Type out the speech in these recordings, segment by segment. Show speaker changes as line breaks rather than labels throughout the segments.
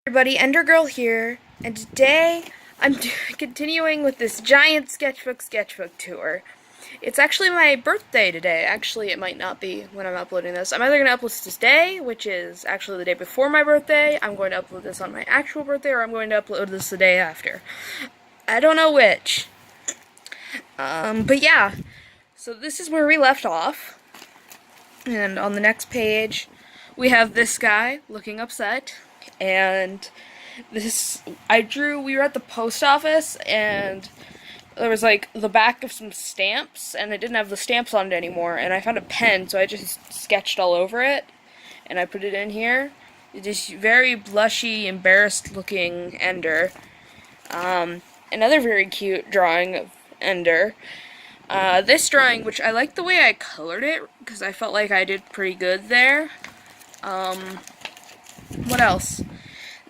Everybody, Endergirl here, and today I'm continuing with this giant sketchbook tour. It's actually my birthday today. Actually, it might not be when I'm uploading this. I'm either going to upload this today, which is actually the day before my birthday, I'm going to upload this on my actual birthday, or I'm going to upload this the day after. I don't know which. But yeah, so this is where we left off. And on the next page, we have this guy looking upset. And we were at the post office, and there was, like, the back of some stamps, and it didn't have the stamps on it anymore, and I found a pen, so I just sketched all over it, and I put it in here. This very blushy, embarrassed-looking Ender. Another very cute drawing of Ender. This drawing, which I like the way I colored it, because I felt like I did pretty good there. What else?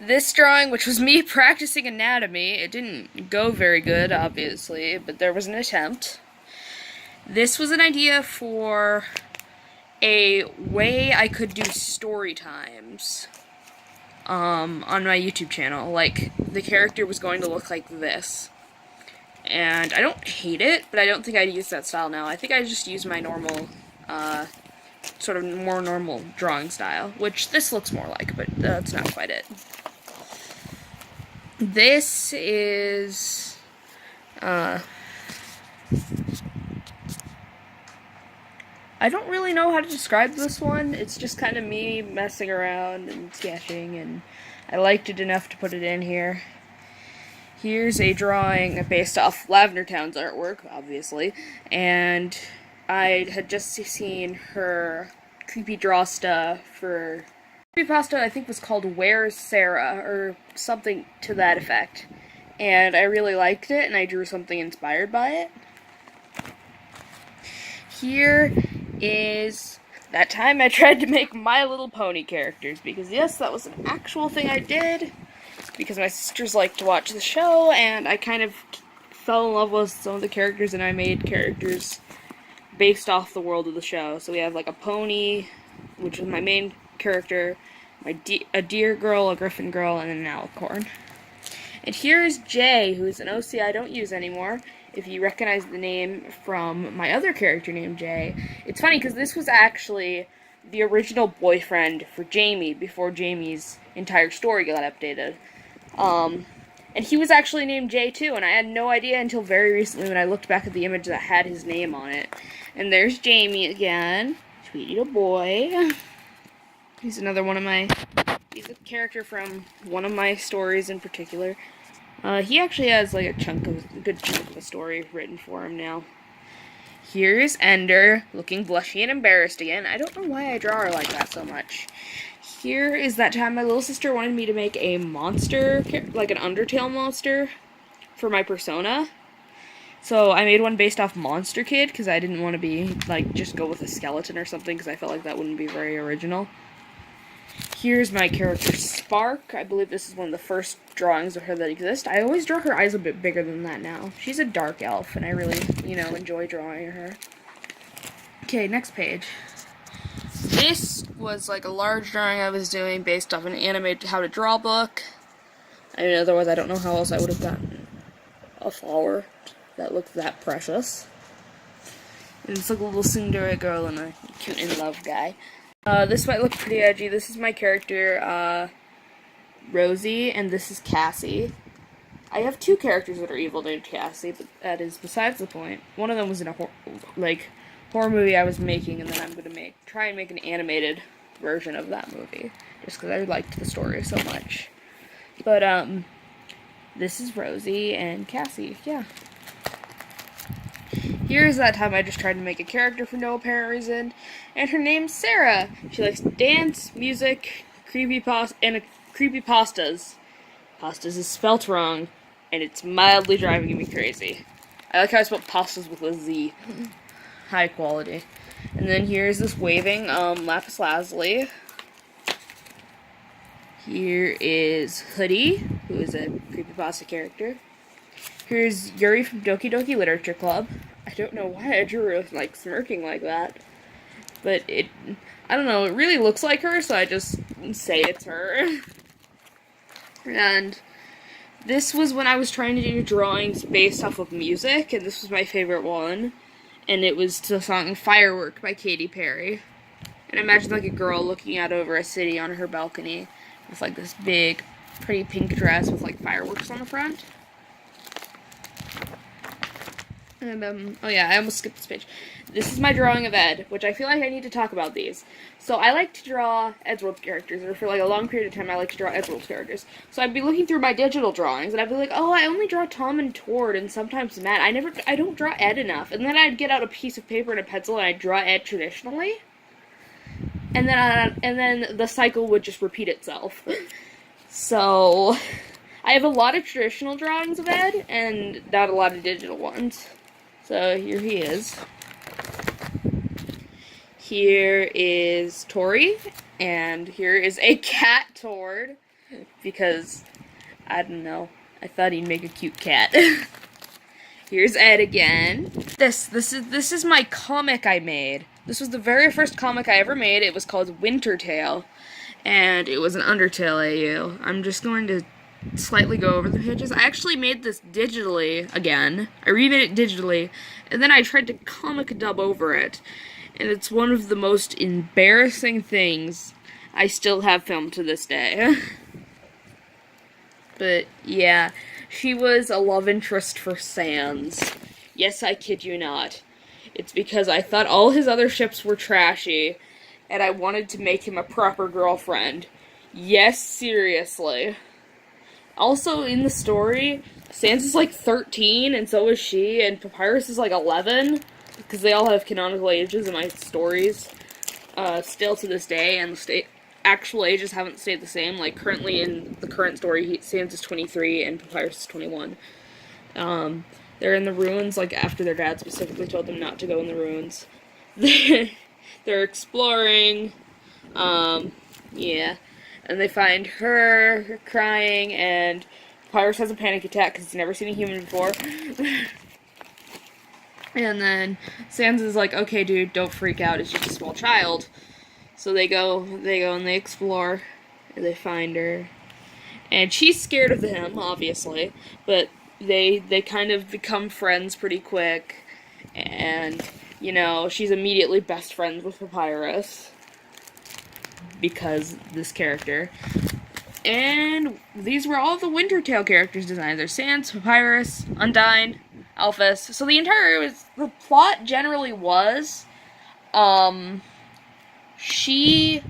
This drawing, which was me practicing anatomy, it didn't go very good, obviously, but there was an attempt. This was an idea for a way I could do story times on my YouTube channel. Like, the character was going to look like this. And I don't hate it, but I don't think I'd use that style now. I think I just use my normal, sort of more normal drawing style, which this looks more like, but that's not quite it. This is, I don't really know how to describe this one. It's just kind of me messing around and sketching, and I liked it enough to put it in here. Here's a drawing based off Lavender Town's artwork, obviously, and I had just seen her creepypasta for creepypasta, I think was called Where's Sarah, or something to that effect, and I really liked it, and I drew something inspired by it. Here is that time I tried to make My Little Pony characters, because yes, that was an actual thing I did, because my sisters like to watch the show, and I kind of fell in love with some of the characters, and I made characters based off the world of the show. So we have like a pony, which is my main character, a deer girl, a griffin girl, and an alicorn. And here's Jay, who is an OC I don't use anymore. If you recognize the name from my other character named Jay. It's funny because this was actually the original boyfriend for Jamie before Jamie's entire story got updated. And he was actually named Jay too, and I had no idea until very recently when I looked back at the image that had his name on it. And there's Jamie again, sweet little boy. He's another one of my, he's a character from one of my stories in particular. He actually has like a good chunk of a story written for him now. Here's Ender, looking blushy and embarrassed again. I don't know why I draw her like that so much. Here is that time my little sister wanted me to make a monster, like an Undertale monster, for my persona. So I made one based off Monster Kid, because I didn't want to be, like, just go with a skeleton or something, because I felt like that wouldn't be very original. Here's my character Spark. I believe this is one of the first drawings of her that exist. I always draw her eyes a bit bigger than that now. She's a dark elf, and I really, enjoy drawing her. Okay, next page. This was like a large drawing I was doing based off an animated how to draw book. I mean, otherwise I don't know how else I would have gotten a flower that looked that precious. And it's like a little tsundere girl and a cute in love guy. This might look pretty edgy. This is my character, Rosie, and this is Cassie. I have two characters that are evil named Cassie, but that is besides the point. One of them was in a horror movie I was making, and then I'm going to try and make an animated version of that movie, just because I liked the story so much. But, this is Rosie and Cassie, yeah. Here's that time I just tried to make a character for no apparent reason, and her name's Sarah. She likes dance, music, creepypastas. Pastas is spelt wrong, and it's mildly driving me crazy. I like how I spelled pastas with a Z. High quality. And then here's this waving lapis lazuli. Here is Hoodie, who is a creepypasta character. Here's Yuri from Doki Doki Literature Club. I don't know why I drew her like smirking like that, but I don't know, it really looks like her, so I just say it's her. And this was when I was trying to do drawings based off of music, and this was my favorite one. And it was the song Firework by Katy Perry. And imagine like a girl looking out over a city on her balcony with like this big, pretty pink dress with like fireworks on the front. And, oh yeah, I almost skipped this page. This is my drawing of Ed, which I feel like I need to talk about these. So I like to draw Edward's characters, or for like a long period of time I like to draw Edward's characters. So I'd be looking through my digital drawings, and I'd be like, oh, I only draw Tom and Tord, and sometimes Matt. I don't draw Ed enough. And then I'd get out a piece of paper and a pencil, and I'd draw Ed traditionally. And then the cycle would just repeat itself. So I have a lot of traditional drawings of Ed, and not a lot of digital ones. So here he is. Here is Tori, and here is a cat Tord, because, I don't know, I thought he'd make a cute cat. Here's Ed again. This is my comic I made. This was the very first comic I ever made. It was called Wintertale, and it was an Undertale AU. I'm just going to slightly go over the pages. I actually made this digitally again. I remade it digitally, and then I tried to comic dub over it. And it's one of the most embarrassing things I still have filmed to this day. But yeah, she was a love interest for Sans. Yes, I kid you not. It's because I thought all his other ships were trashy, and I wanted to make him a proper girlfriend. Yes, seriously. Also, in the story, Sans is like 13, and so is she, and Papyrus is like 11, because they all have canonical ages in my stories, still to this day, and the actual ages haven't stayed the same. Like, currently in the current story, Sans is 23, and Papyrus is 21. They're in the ruins, like, after their dad specifically told them not to go in the ruins. They're exploring, yeah. And they find her crying, and Papyrus has a panic attack because he's never seen a human before. And then Sans is like, okay, dude, don't freak out, it's just a small child. So they go and they explore, and they find her. And she's scared of him, obviously, but they kind of become friends pretty quick. And, you know, she's immediately best friends with Papyrus, because this character. And these were all the Wintertale characters designed. There's Sans, Papyrus, Undyne, Alphys. So the plot generally was, she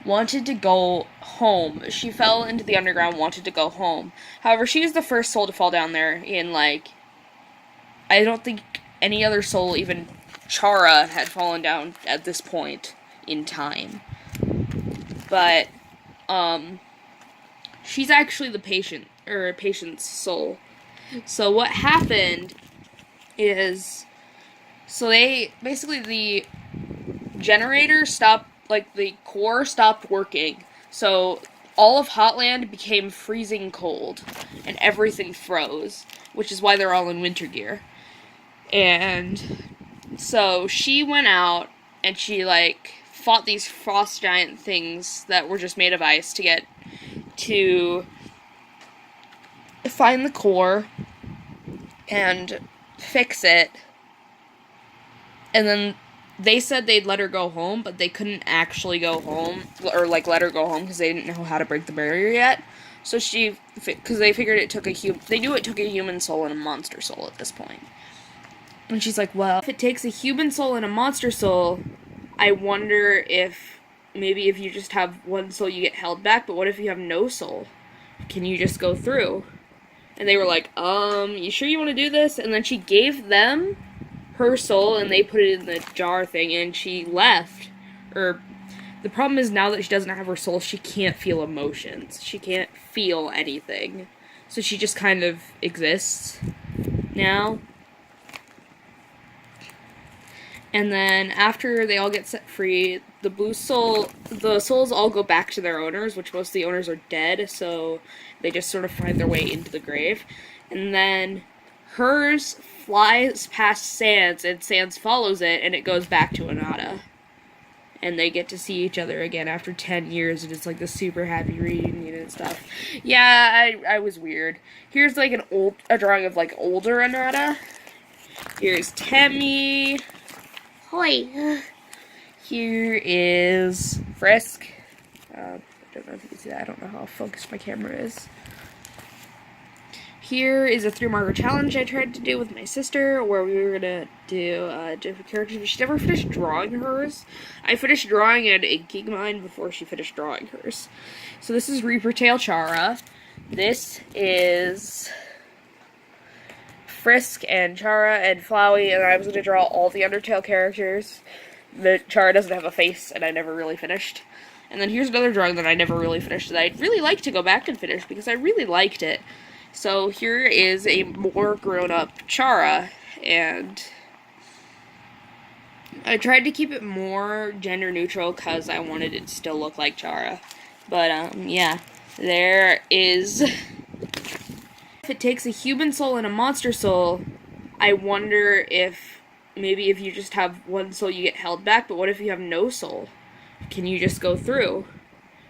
wanted to go home. She fell into the underground, wanted to go home. However, she was the first soul to fall down there in, like, I don't think any other soul, even Chara, had fallen down at this point in time. But, she's actually the patient's soul. So what happened is, so basically the generator stopped, like, the core stopped working. So all of Hotland became freezing cold, and everything froze, which is why they're all in winter gear. And so she went out, and she, like, fought these frost giant things that were just made of ice to find the core and fix it. And then they said they'd let her go home, but they couldn't actually go home, or, like, let her go home because they didn't know how to break the barrier yet. So because they figured they knew it took a human soul and a monster soul at this point. And she's like, well, if it takes a human soul and a monster soul, I wonder if maybe if you just have one soul you get held back, but what if you have no soul? Can you just go through? And they were like, you sure you want to do this? And then she gave them her soul, and they put it in the jar thing, and she left. The problem is, now that she doesn't have her soul, she can't feel emotions. She can't feel anything. So she just kind of exists now. And then after they all get set free, the souls all go back to their owners, which most of the owners are dead, so they just sort of find their way into the grave. And then hers flies past Sans, and Sans follows it, and it goes back to Anata. and they get to see each other again after 10 years, and it's like the super happy reunion and stuff. Yeah, I was weird. Here's like a drawing of like older Anata. Here's Temmie. Hoi. Here is Frisk. I don't know if you can see that. I don't know how focused my camera is. Here is a 3-marker challenge I tried to do with my sister, where we were gonna do different characters, but she never finished drawing hers. I finished drawing and inking mine before she finished drawing hers. So this is Reaper Tail Chara. This is Frisk and Chara and Flowey, and I was gonna draw all the Undertale characters. The Chara doesn't have a face, and I never really finished. And then here's another drawing that I never really finished that I'd really like to go back and finish because I really liked it. So here is a more grown-up Chara, and I tried to keep it more gender neutral because I wanted it to still look like Chara. But, yeah, there is... If it takes a human soul and a monster soul, I wonder if maybe if you just have one soul you get held back, but what if you have no soul? Can you just go through?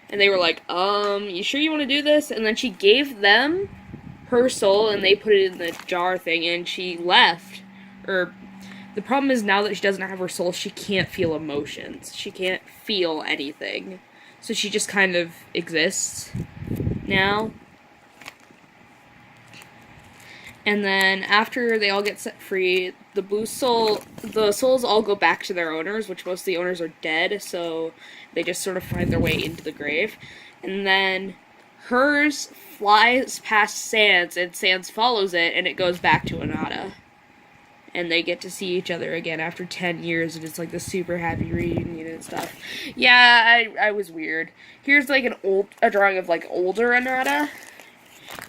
And they were like, you sure you want to do this? And then she gave them her soul, and they put it in the jar thing, and she left. The problem is now that she doesn't have her soul, she can't feel emotions. She can't feel anything. So she just kind of exists now. And then after they all get set free, the souls all go back to their owners, which most of the owners are dead, so they just sort of find their way into the grave. And then hers flies past Sans, and Sans follows it, and it goes back to Anata. And they get to see each other again after 10 years, and it's like the super happy reunion and stuff. Yeah, I was weird. Here's like a drawing of like older Anata.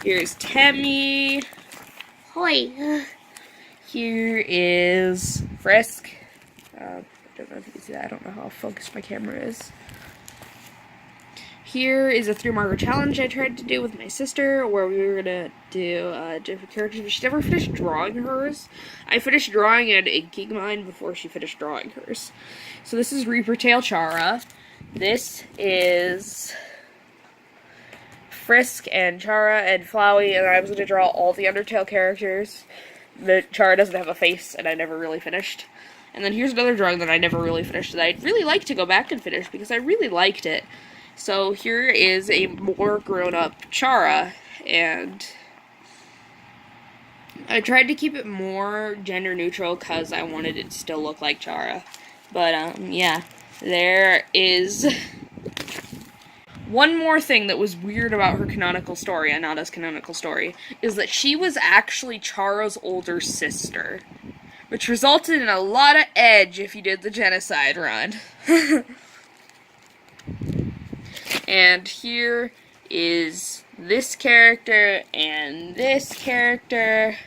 Here's Temmie. Hoi. Here is Frisk. I don't know if you can see that. I don't know how focused my camera is. Here is a 3-marker challenge I tried to do with my sister, where we were gonna do different characters, but she never finished drawing hers. I finished drawing and inking mine before she finished drawing hers. So this is Reaper Tail Chara. This is Frisk and Chara and Flowey, and I was gonna draw all the Undertale characters. The Chara doesn't have a face, and I never really finished. And then here's another drawing that I never really finished that I'd really like to go back and finish because I really liked it. So here is a more grown-up Chara, and I tried to keep it more gender neutral because I wanted it to still look like Chara. But, yeah, there is one more thing that was weird about her canonical story, Anata's canonical story, is that she was actually Chara's older sister, which resulted in a lot of edge if you did the genocide run. And here is this character and this character.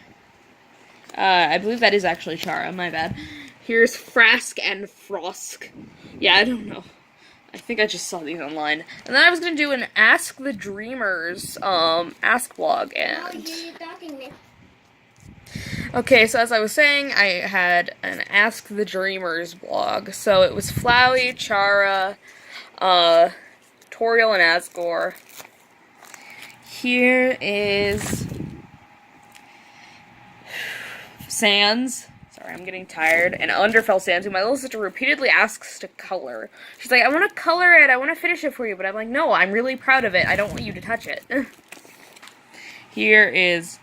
I believe that is actually Chara, my bad. Here's Frask and Frosk. Yeah, I don't know. I think I just saw these online. And then I was going to do an Ask the Dreamers Ask blog. And okay, so as I was saying, I had an Ask the Dreamers blog. So it was Flowey, Chara, Toriel, and Asgore. Here is Sans. Sorry, I'm getting tired. And Underfell Sans, who my little sister repeatedly asks to color. She's like, I want to color it, I want to finish it for you. But I'm like, no, I'm really proud of it. I don't want you to touch it. Here is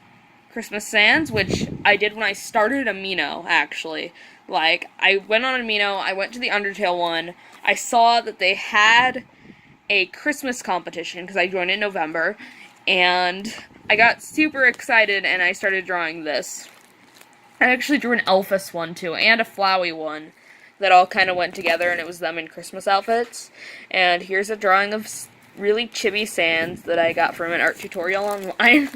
Christmas Sans, which I did when I started Amino, actually. Like, I went on Amino, I went to the Undertale one, I saw that they had a Christmas competition, because I joined in November, and I got super excited, and I started drawing this. I actually drew an Elphus one, too, and a Flowey one, that all kind of went together, and it was them in Christmas outfits. And here's a drawing of really chibi Sans that I got from an art tutorial online.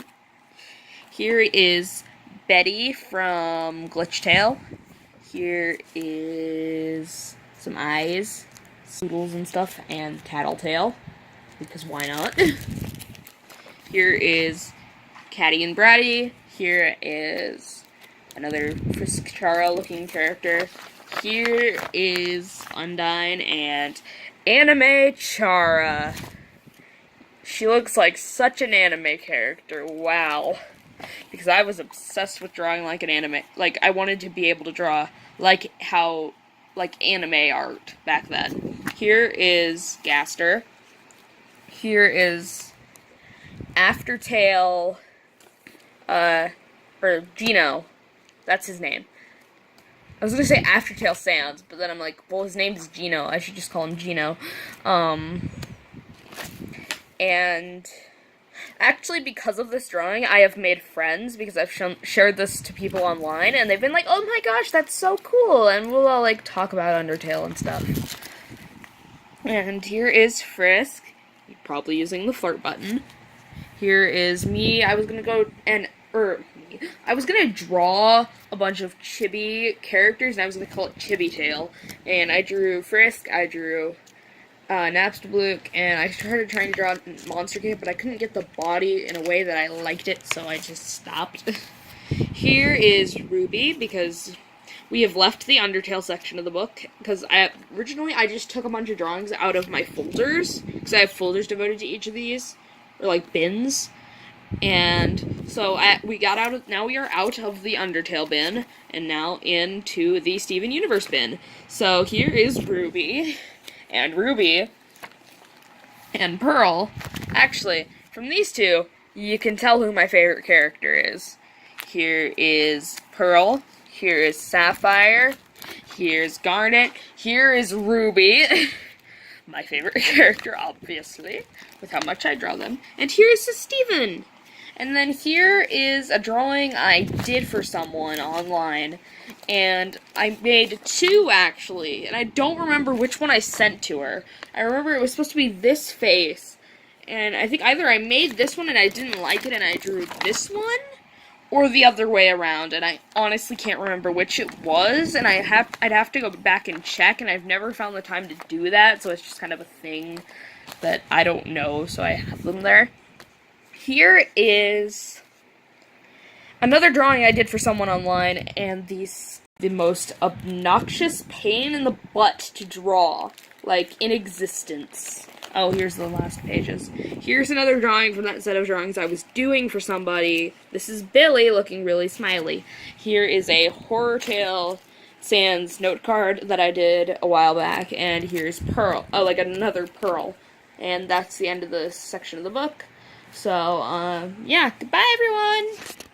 Here is Betty from Glitch Tale. Here is some eyes, Soodles and stuff, and Tattletale, because why not? Here is Catty and Bratty. Here is another Frisk Chara looking character. here is Undyne and Anime Chara. She looks like such an anime character, wow. Because I was obsessed with drawing like an anime, like I wanted to be able to draw like anime art back then. Here is Gaster. Here is Aftertail, or Gino. That's his name. I was gonna say Aftertail Sands, but then I'm like, well, his name is Gino. I should just call him Gino. And actually, because of this drawing, I have made friends because I've shared this to people online, and they've been like, oh my gosh, that's so cool, and we'll all, like, talk about Undertale and stuff. And here is Frisk, probably using the flirt button. Here is me. I was gonna draw a bunch of chibi characters, and I was gonna call it Chibi Tail. And I drew Frisk, I drew Napstablook, and I started trying to draw Monster Kid, but I couldn't get the body in a way that I liked it, so I just stopped. Here is Ruby, because we have left the Undertale section of the book, because originally I just took a bunch of drawings out of my folders, because I have folders devoted to each of these, or like bins. And so now we are out of the Undertale bin, and now into the Steven Universe bin. So here is Ruby, and Pearl. Actually, from these two, you can tell who my favorite character is. Here is Pearl, here is Sapphire, here's Garnet, here is Ruby, my favorite character, obviously, with how much I draw them, and here's Steven. And then here is a drawing I did for someone online, and I made two, actually, and I don't remember which one I sent to her. I remember it was supposed to be this face, and I think either I made this one and I didn't like it and I drew this one, or the other way around, and I honestly can't remember which it was, and I'd have to go back and check, and I've never found the time to do that, so it's just kind of a thing that I don't know, so I have them there. Here is another drawing I did for someone online, and the most obnoxious pain in the butt to draw, like, in existence. Oh, here's the last pages. Here's another drawing from that set of drawings I was doing for somebody. This is Billy looking really smiley. Here is a Horror Tale Sans note card that I did a while back, and here's Pearl. Oh, like another Pearl. And that's the end of this section of the book. So, yeah, goodbye everyone!